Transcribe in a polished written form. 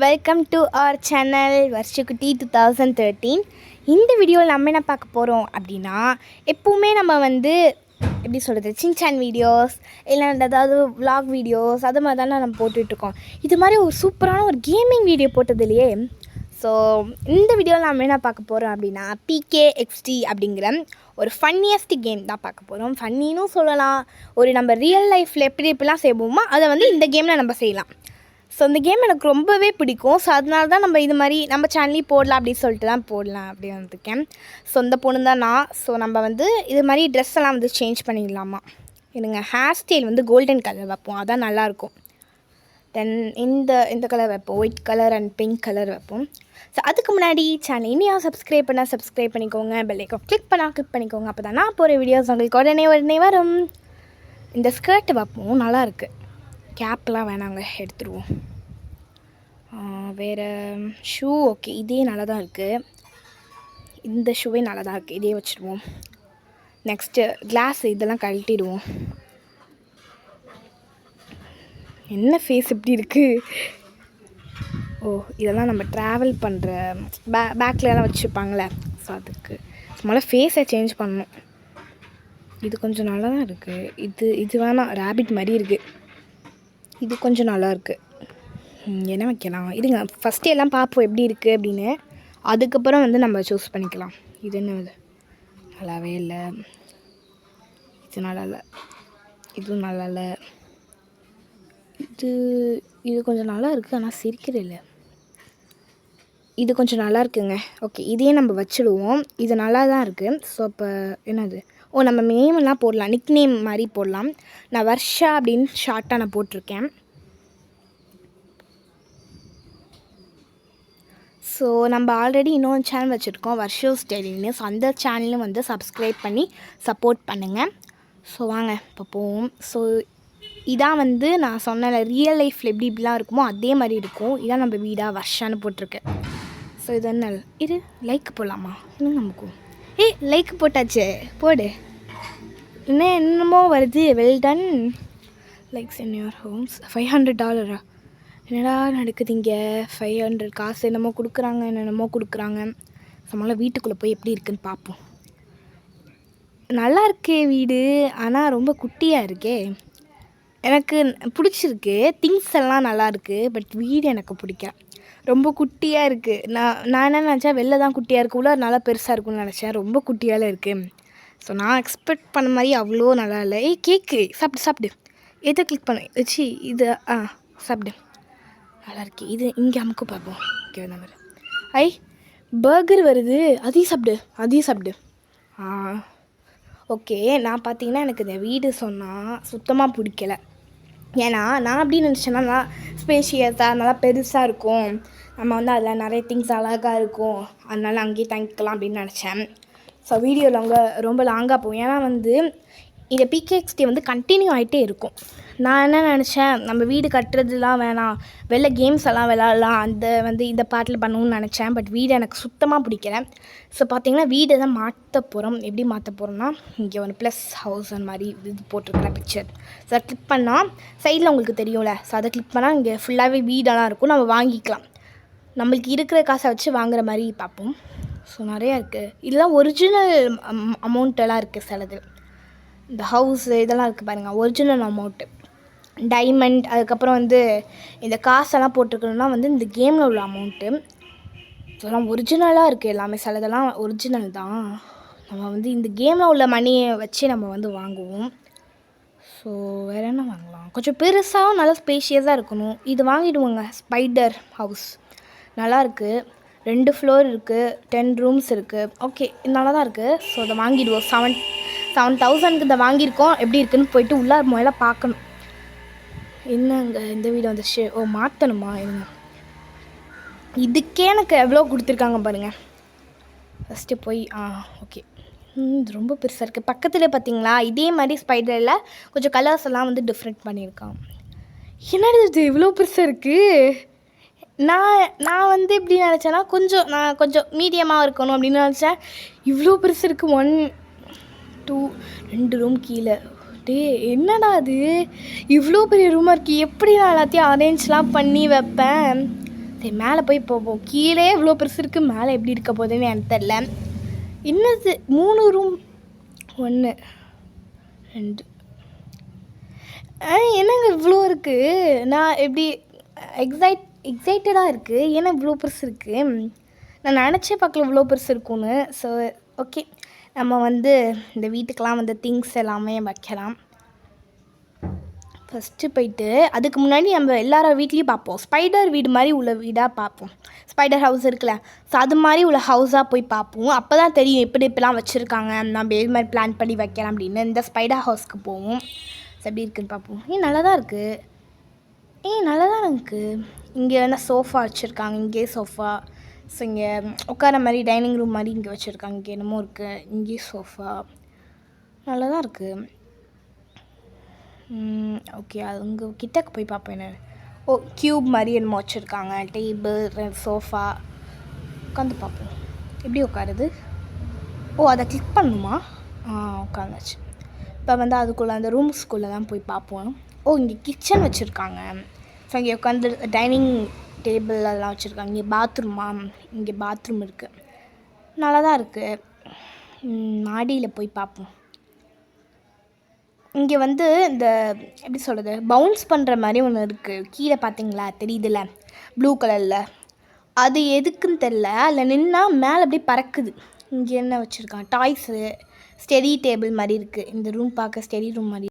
Welcome to our channel வருஷக்குட்டி 2013. இந்த வீடியோவில் நம்ம என்ன பார்க்க போகிறோம் அப்படின்னா, எப்போவுமே நம்ம எப்படி சொல்கிறது, சின்சான் வீடியோஸ் இல்லை ஏதாவது விலாக் வீடியோஸ் அது மாதிரி தானே நம்ம போட்டுட்ருக்கோம். இது மாதிரி ஒரு சூப்பரான ஒரு கேமிங் வீடியோ போட்டதுலையே. ஸோ இந்த வீடியோவில் நம்ம என்ன பார்க்க போகிறோம் அப்படின்னா, PKXD அப்படிங்கிற ஒரு ஃபன்னியஸ்ட் கேம் தான் பார்க்க போகிறோம். ஃபன்னின்னு சொல்லலாம், ஒரு நம்ம ரியல் லைஃப்பில் எப்படிலாம் செய்வோமோ அதை இந்த கேமில் நம்ம செய்யலாம். ஸோ இந்த கேம் எனக்கு ரொம்பவே பிடிக்கும். ஸோ அதனால தான் நம்ம இது மாதிரி நம்ம சேனல்லையும் போடலாம் அப்படின்னு சொல்லிட்டு தான் போடலாம் அப்படின்னு வந்துருக்கேன். ஸோ இந்த பொண்ணு தான் நான். ஸோ நம்ம இது மாதிரி ட்ரெஸ் எல்லாம் சேஞ்ச் பண்ணிடலாமா. எனக்கு ஹேர் ஸ்டைல் கோல்டன் கலர் வைப்போம், அதான் நல்லாயிருக்கும். தென் இந்த கலர் வைப்போம், white colour and pink colour வைப்போம். ஸோ அதுக்கு முன்னாடி சேனல் இனியாக சப்ஸ்கிரைப் பண்ணிக்கோங்க, பெல் ஐக்கான் கிளிக் பண்ணிக்கோங்க. அப்போ தான் நான் போகிற வீடியோஸ் உங்களுக்கு உடனே வரும். இந்த ஸ்கர்ட் வைப்போம், நல்லாயிருக்கு. கேப்லாம் வேணாங்க, எடுத்துருவோம். வேறு ஷூ ஓகே, இதே நல்லா தான் இருக்குது. இந்த ஷூவே நல்லா தான் இருக்குது, இதே வச்சுருவோம். நெக்ஸ்ட்டு கிளாஸ் இதெல்லாம் கழட்டிடுவோம். என்ன ஃபேஸ் இப்படி இருக்குது? ஓ, இதெல்லாம் நம்ம ட்ராவல் பண்ணுற பேக்லலாம் வச்சுருப்பாங்களே, ஸோ அதுக்கு சும்மா ஃபேஸை சேஞ்ச் பண்ணணும். இது கொஞ்சம் நல்லா தான் இருக்குது. இது வேணாம், ரேபிட் மாதிரி இருக்குது. இது கொஞ்சம் நல்லாயிருக்கு. என்ன வைக்கலாம் இதுங்க, ஃபஸ்ட்டு எல்லாம் பார்ப்போம் எப்படி இருக்குது அப்படின்னு. அதுக்கப்புறம் நம்ம சூஸ் பண்ணிக்கலாம். இது என்ன, நல்லாவே இல்லை. இது நல்லா இல்லை, இதுவும் நல்லா இல்லை. இது கொஞ்சம் நல்லா இருக்குது, ஆனால் சிரிக்கிறது இல்லை. இது கொஞ்சம் நல்லா இருக்குங்க. ஓகே, இதையே நம்ம வச்சுடுவோம். இது நல்லா தான் இருக்குது. ஸோ இப்போ என்னது, நம்ம நேமெல்லாம் போடலாம், நிக் நேம் மாதிரி போடலாம். நான் வர்ஷா அப்படின்னு ஷார்ட்டாக நான் போட்டிருக்கேன். ஸோ நம்ம ஆல்ரெடி இன்னொரு சேனல் வச்சுருக்கோம், வர்ஷோஸ் டெய்லின்னு. ஸோ அந்த சேனலும் சப்ஸ்கிரைப் பண்ணி சப்போர்ட் பண்ணுங்கள். ஸோ வாங்க இப்போ போவோம். ஸோ இதான் நான் சொன்ன ரியல் லைஃப்பில் இப்படிலாம் இருக்குமோ அதே மாதிரி இருக்கும். இதான் நம்ம வீடாக வர்ஷான்னு போட்டிருக்கு. ஸோ இது என்ன, இது லைக் போடலாமா? இன்னும் நமக்கும் லைக் போட்டாச்சு, போடு. என்னமோ வருது, well done likes in your homes. $500. என்னடா நடக்குது இங்கே? 500 காசு என்னமோ கொடுக்குறாங்க. நம்மளால வீட்டுக்குள்ளே போய் எப்படி இருக்குன்னு பார்ப்போம். நல்லா இருக்கே வீடு, ஆனால் ரொம்ப குட்டியாக இருக்கே. எனக்கு பிடிச்சிருக்கு, திங்ஸ் எல்லாம் நல்லா இருக்குது. பட் வீடு எனக்கு பிடிக்கல, ரொம்ப குட்டியாக இருக்குது. நான் என்ன நினச்சேன், வெளில தான் குட்டியாக இருக்குது, உள்ள நல்லா பெருசாக இருக்கும்னு நினச்சேன். ரொம்ப குட்டியால் இருக்குது. ஸோ நான் எக்ஸ்பெக்ட் பண்ண மாதிரி அவ்வளோ நல்லா இல்லை. கேக்கு சாப்பிடு. எதை கிளிக் பண்ண வச்சு இது சாப்பிடு. நல்லா இருக்கு. இது இங்கே அமுக்கு பார்ப்போம். ஓகே, நம்பர் பர்கர் வருது, அதையும் சாப்பிடு. ஓகே, நான் பார்த்தீங்கன்னா எனக்கு இந்த வீடு சொன்னால் சுத்தமாக பிடிக்கல. ஏன்னா நான் அப்படி நினச்சேன்னா நல்லா ஸ்பேஷியஸாக நல்லா பெருசாக இருக்கும், நம்ம அதில் நிறைய திங்ஸ் அழகாக இருக்கும், அதனால அங்கேயே தங்கிக்கலாம் அப்படின்னு நினச்சேன். ஸோ வீடியோ ரொம்ப லாங்காக போகும். ஏன்னா இந்த PKXD கண்டினியூ ஆகிட்டே இருக்கும். நான் என்ன நினச்சேன், நம்ம வீடு கட்டுறதுலாம் வேணாம், வெளில கேம்ஸ் எல்லாம் விளாட்லாம், இந்த பாட்டில் பண்ணணும்னு நினச்சேன். பட் வீடு எனக்கு சுத்தமாக பிடிக்கல. ஸோ பார்த்திங்கன்னா வீடு தான் மாற்ற போகிறோம். எப்படி மாற்ற போகிறோம்னா, இங்கே ஒரு ப்ளஸ் ஹவுஸ் அந்த மாதிரி இது போட்டிருக்கிற பிக்சர். ஸோ அதை கிளிக் பண்ணால் சைடில் உங்களுக்கு தெரியும்ல, ஸோ அதை கிளிக் பண்ணால் இங்கே ஃபுல்லாகவே வீடெல்லாம் இருக்கும், நம்ம வாங்கிக்கலாம். நம்மளுக்கு இருக்கிற காசை வச்சு வாங்குற மாதிரி பார்ப்போம். ஸோ நிறையா இருக்குது. இதெல்லாம் ஒரிஜினல் அமௌண்ட்டெல்லாம் இருக்குது. சிலது இந்த ஹவுஸு இதெல்லாம் இருக்குது பாருங்கள், ஒரிஜினல் அமௌண்ட்டு. டைமண்ட், அதுக்கப்புறம் இந்த காசெல்லாம் போட்டிருக்கணும்னா இந்த கேமில் உள்ள அமௌண்ட்டு. இதெல்லாம் ஒரிஜினலாக இருக்குது எல்லாமே. சிலதெல்லாம் ஒரிஜினல் தான். நம்ம இந்த கேமில் உள்ள மணியை வச்சு நம்ம வாங்குவோம். ஸோ வேறு என்ன வாங்கலாம், கொஞ்சம் பெருசாகவும் நல்லா ஸ்பேஷியஸாக இருக்கணும். இது வாங்கிடுவோங்க, ஸ்பைடர் ஹவுஸ். நல்லாயிருக்கு, 2 ஃப்ளோர் இருக்குது, 10 ரூம்ஸ் இருக்குது. ஓகே, நல்லா தான் இருக்குது. ஸோ அதை வாங்கிடுவோம். 7,000க்கு இதை வாங்கியிருக்கோம். எப்படி இருக்குதுன்னு போயிட்டு உள்ளே முதல்ல பார்க்கணும். என்னங்க இந்த வீடு வந்துச்சு. மாற்றணுமா? இருங்க, இதுக்கே எனக்கு எவ்வளோ கொடுத்துருக்காங்க பாருங்கள். ஃபஸ்ட்டு போய் ஓகே, இது ரொம்ப பெருசாக இருக்குது. பக்கத்தில் பார்த்தீங்களா, இதே மாதிரி ஸ்பைடரில் கொஞ்சம் கலர்ஸ் எல்லாம் டிஃப்ரெண்ட் பண்ணியிருக்கான். என்னது இது இவ்வளோ பெருசாக இருக்குது? நான் எப்படி நினச்சேன்னா, நான் கொஞ்சம் மீடியமாக இருக்கணும் அப்படின்னு நினச்சேன். இவ்வளோ பெருசு இருக்குது. 1 2 2 ரூம் கீழே. என்னடா அது இவ்வளோ பெரிய ரூமாக இருக்குது, எப்படி நான் எல்லாத்தையும் அரேஞ்ச்லாம் பண்ணி வைப்பேன்? சரி மேலே போய் போவோம். கீழே இவ்வளோ பெருசு இருக்குது, மேலே எப்படி இருக்க போகுதுன்னு எனக்கு தெரில. என்னது 3 ரூம், 1 2 என்னங்க இவ்வளோ இருக்குது. நான் எப்படி எக்ஸைட்டடாக இருக்குது. ஏன்னா இவ்வளோ பெருசு இருக்குது. நான் நினச்சே பார்க்கல இவ்வளோ பெருசு இருக்கும்னு. ஸோ ஓகே, நம்ம வந்து இந்த வீட்டுக்கெலாம் வந்து திங்ஸ் எல்லாமே வைக்கலாம். ஃபஸ்ட்டு போயிட்டு அதுக்கு முன்னாடி நம்ம எல்லாரோட வீட்லேயும் பார்ப்போம். ஸ்பைடர் வீடு மாதிரி உள்ள வீடாக பார்ப்போம். ஸ்பைடர் ஹவுஸ் இருக்குல்ல, ஸோ அது மாதிரி உள்ள ஹவுஸாக போய் பார்ப்போம். அப்போ தான் தெரியும் இப்படிலாம் வச்சுருக்காங்க, நம்ம எது மாதிரி பிளான் பண்ணி வைக்கலாம் அப்படின்னு. இந்த ஸ்பைடர் ஹவுஸ்க்கு போவோம். ஸோ எப்படி இருக்குதுன்னு பார்ப்போம். நல்லா தான் இருக்குது. நல்லா தான் இருக்குது. இங்கே என்ன சோஃபா வச்சுருக்காங்க, இங்கே சோஃபா. ஸோ இங்கே உட்கார மாதிரி டைனிங் ரூம் மாதிரி இங்கே வச்சுருக்காங்க. இங்கே என்னமோ இருக்குது, இங்கே சோஃபா. நல்லா தான் இருக்குது. ஓகே, அது உங்கள் கிட்டக்கு போய் பார்ப்போம். என்ன க்யூப் மாதிரி என்னமோ வச்சுருக்காங்க. Table, sofa. உட்காந்து பார்ப்போம் எப்படி உட்காருது. அதை கிளிக் பண்ணணுமா? உட்காந்தாச்சு. இப்போ வந்து அதுக்குள்ளே அந்த ரூம்ஸ்குள்ளே தான் போய் பார்ப்போம். இங்கே கிச்சன் வச்சுருக்காங்க. ஸோ இங்கே உட்காந்து டைனிங் டேபிள் அதெல்லாம் வச்சுருக்காங்க. இங்கே பாத்ரூமா, இங்கே பாத்ரூம் இருக்குது. நல்லா தான் இருக்குது. மாடியில் போய் பார்ப்போம். இங்கே வந்து இந்த எப்படி சொல்கிறது, பவுன்ஸ் பண்ணுற மாதிரி ஒன்று இருக்குது. கீழே பார்த்தீங்களா, தெரியுதுல்ல, ப்ளூ கலரில். அது எதுக்குன்னு தெரில. அதில் நின்னா மேலே அப்படியே பறக்குது. இங்கே என்ன வச்சுருக்காங்க, டாய்ஸு, ஸ்டெடி டேபிள் மாதிரி இருக்குது. இந்த ரூம் பார்க்க ஸ்டெடி ரூம் மாதிரி.